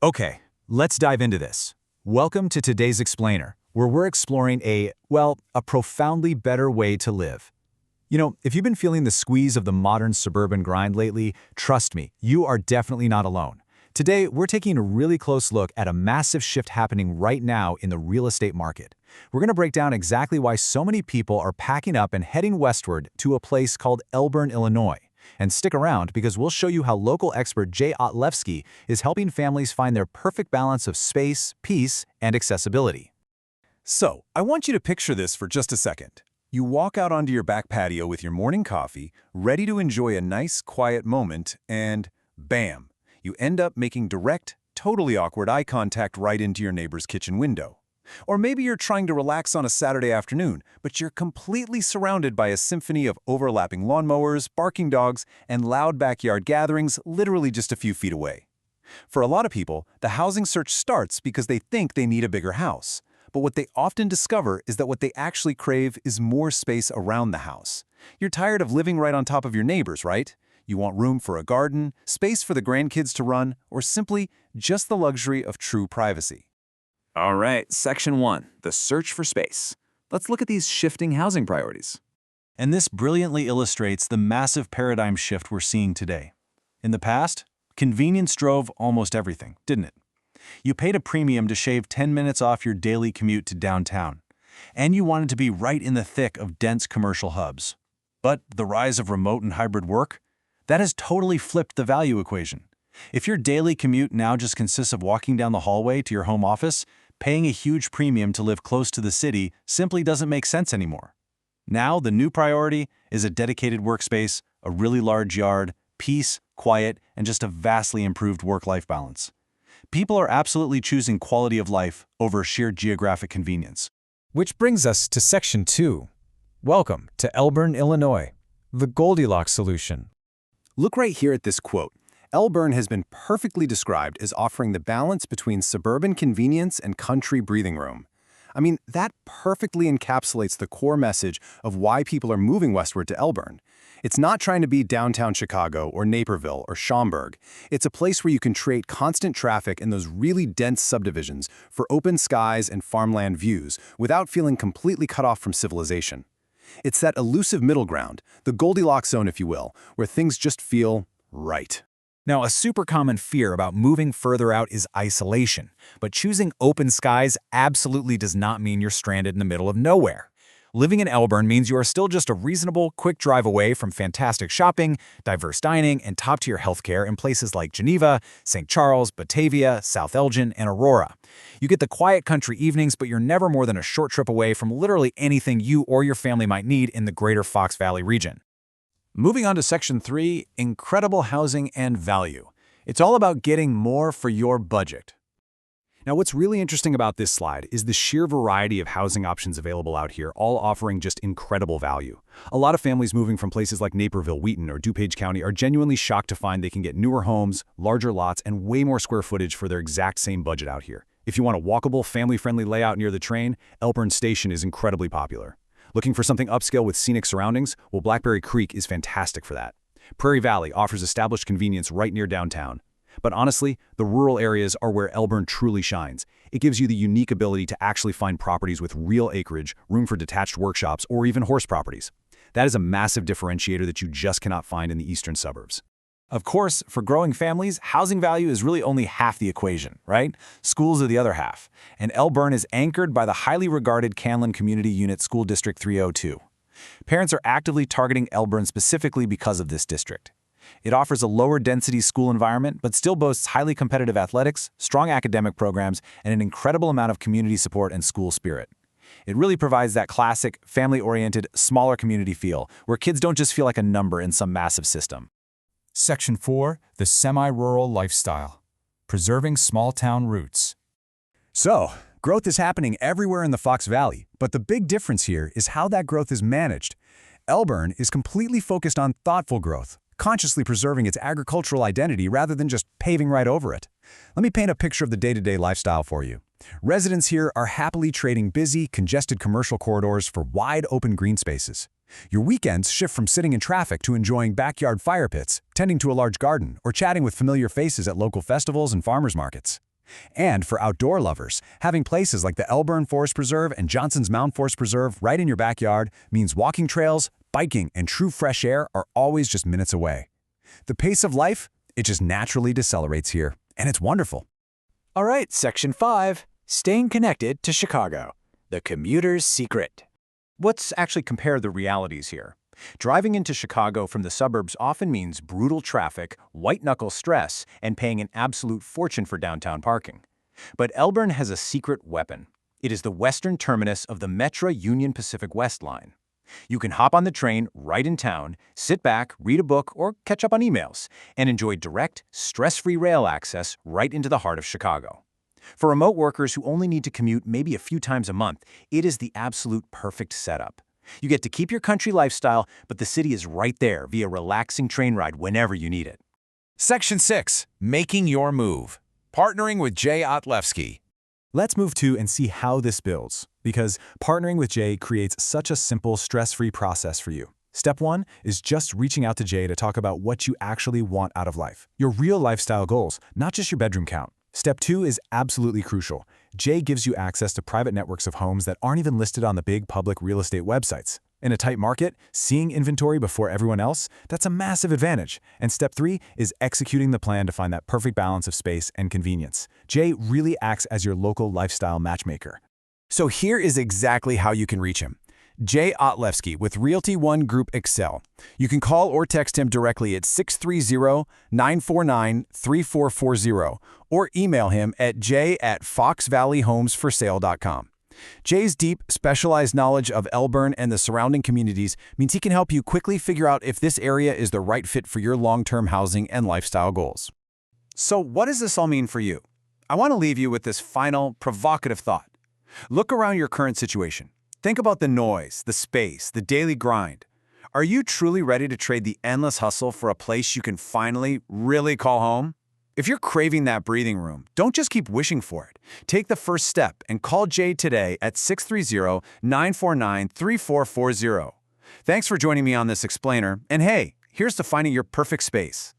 Okay, let's dive into this. Welcome to today's Explainer, where we're exploring a profoundly better way to live. If you've been feeling the squeeze of the modern suburban grind lately, trust me, you are definitely not alone. Today, we're taking a really close look at a massive shift happening right now in the real estate market. We're going to break down exactly why so many people are packing up and heading westward to a place called Elburn, Illinois. And stick around because we'll show you how local expert Jay Otlewski is helping families find their perfect balance of space, peace, and accessibility. So, I want you to picture this for just a second. You walk out onto your back patio with your morning coffee, ready to enjoy a nice, quiet moment, and bam! You end up making direct, totally awkward eye contact right into your neighbor's kitchen window. Or maybe you're trying to relax on a Saturday afternoon, but you're completely surrounded by a symphony of overlapping lawnmowers, barking dogs, and loud backyard gatherings literally just a few feet away. For a lot of people, the housing search starts because they think they need a bigger house. But what they often discover is that what they actually crave is more space around the house. You're tired of living right on top of your neighbors, right? You want room for a garden, space for the grandkids to run, or simply just the luxury of true privacy. All right, Section 1, the search for space. Let's look at these shifting housing priorities. And this brilliantly illustrates the massive paradigm shift we're seeing today. In the past, convenience drove almost everything, didn't it? You paid a premium to shave 10 minutes off your daily commute to downtown. And you wanted to be right in the thick of dense commercial hubs. But the rise of remote and hybrid work? That has totally flipped the value equation. If your daily commute now just consists of walking down the hallway to your home office, paying a huge premium to live close to the city simply doesn't make sense anymore. Now, the new priority is a dedicated workspace, a really large yard, peace, quiet, and just a vastly improved work-life balance. People are absolutely choosing quality of life over sheer geographic convenience. Which brings us to Section 2. Welcome to Elburn, Illinois, the Goldilocks solution. Look right here at this quote. Elburn has been perfectly described as offering the balance between suburban convenience and country breathing room. I mean, that perfectly encapsulates the core message of why people are moving westward to Elburn. It's not trying to be downtown Chicago or Naperville or Schaumburg. It's a place where you can trade constant traffic in those really dense subdivisions for open skies and farmland views without feeling completely cut off from civilization. It's that elusive middle ground, the Goldilocks zone if you will, where things just feel right. Now, a super common fear about moving further out is isolation, but choosing open skies absolutely does not mean you're stranded in the middle of nowhere. Living in Elburn means you are still just a reasonable, quick drive away from fantastic shopping, diverse dining, and top-tier healthcare in places like Geneva, St. Charles, Batavia, South Elgin, and Aurora. You get the quiet country evenings, but you're never more than a short trip away from literally anything you or your family might need in the greater Fox Valley region. Moving on to Section 3, incredible housing and value. It's all about getting more for your budget. Now, what's really interesting about this slide is the sheer variety of housing options available out here, all offering just incredible value. A lot of families moving from places like Naperville, Wheaton, or DuPage County are genuinely shocked to find they can get newer homes, larger lots, and way more square footage for their exact same budget out here. If you want a walkable, family-friendly layout near the train, Elburn Station is incredibly popular. Looking for something upscale with scenic surroundings? Well, Blackberry Creek is fantastic for that. Prairie Valley offers established convenience right near downtown. But honestly, the rural areas are where Elburn truly shines. It gives you the unique ability to actually find properties with real acreage, room for detached workshops, or even horse properties. That is a massive differentiator that you just cannot find in the eastern suburbs. Of course, for growing families, housing value is really only half the equation, right? Schools are the other half. And Elburn is anchored by the highly regarded Canlan Community Unit School District 302. Parents are actively targeting Elburn specifically because of this district. It offers a lower density school environment, but still boasts highly competitive athletics, strong academic programs, and an incredible amount of community support and school spirit. It really provides that classic, family-oriented, smaller community feel, where kids don't just feel like a number in some massive system. Section 4, the semi-rural lifestyle. Preserving small-town roots. So, growth is happening everywhere in the Fox Valley, but the big difference here is how that growth is managed. Elburn is completely focused on thoughtful growth, consciously preserving its agricultural identity rather than just paving right over it. Let me paint a picture of the day-to-day lifestyle for you. Residents here are happily trading busy, congested commercial corridors for wide open green spaces. Your weekends shift from sitting in traffic to enjoying backyard fire pits, tending to a large garden, or chatting with familiar faces at local festivals and farmers markets. And for outdoor lovers, having places like the Elburn Forest Preserve and Johnson's Mound Forest Preserve right in your backyard means walking trails, biking, and true fresh air are always just minutes away. The pace of life, it just naturally decelerates here, and it's wonderful. All right, Section 5, Staying Connected to Chicago, the commuter's secret. Let's actually compare the realities here. Driving into Chicago from the suburbs often means brutal traffic, white-knuckle stress, and paying an absolute fortune for downtown parking. But Elburn has a secret weapon. It is the western terminus of the Metra Union Pacific West line. You can hop on the train right in town, sit back, read a book, or catch up on emails, and enjoy direct, stress-free rail access right into the heart of Chicago. For remote workers who only need to commute maybe a few times a month, it is the absolute perfect setup. You get to keep your country lifestyle, but the city is right there via relaxing train ride whenever you need it. Section 6. Making your move. Partnering with Jay Otlewski. Let's move to and see how this builds, because partnering with Jay creates such a simple, stress-free process for you. Step 1 is just reaching out to Jay to talk about what you actually want out of life, your real lifestyle goals, not just your bedroom count. Step 2 is absolutely crucial. Jay gives you access to private networks of homes that aren't even listed on the big public real estate websites. In a tight market, seeing inventory before everyone else, that's a massive advantage. And step 3 is executing the plan to find that perfect balance of space and convenience. Jay really acts as your local lifestyle matchmaker. So here is exactly how you can reach him. Jay Otlewski with Realty One Group Excel. You can call or text him directly at 630-949-3440 or email him at jay@foxvalleyhomesforsale.com. Jay's deep, specialized knowledge of Elburn and the surrounding communities means he can help you quickly figure out if this area is the right fit for your long-term housing and lifestyle goals. So what does this all mean for you? I want to leave you with this final, provocative thought. Look around your current situation. Think about the noise, the space, the daily grind. Are you truly ready to trade the endless hustle for a place you can finally, really call home? If you're craving that breathing room, don't just keep wishing for it. Take the first step and call Jay today at 630-949-3440. Thanks for joining me on this explainer, and hey, here's to finding your perfect space.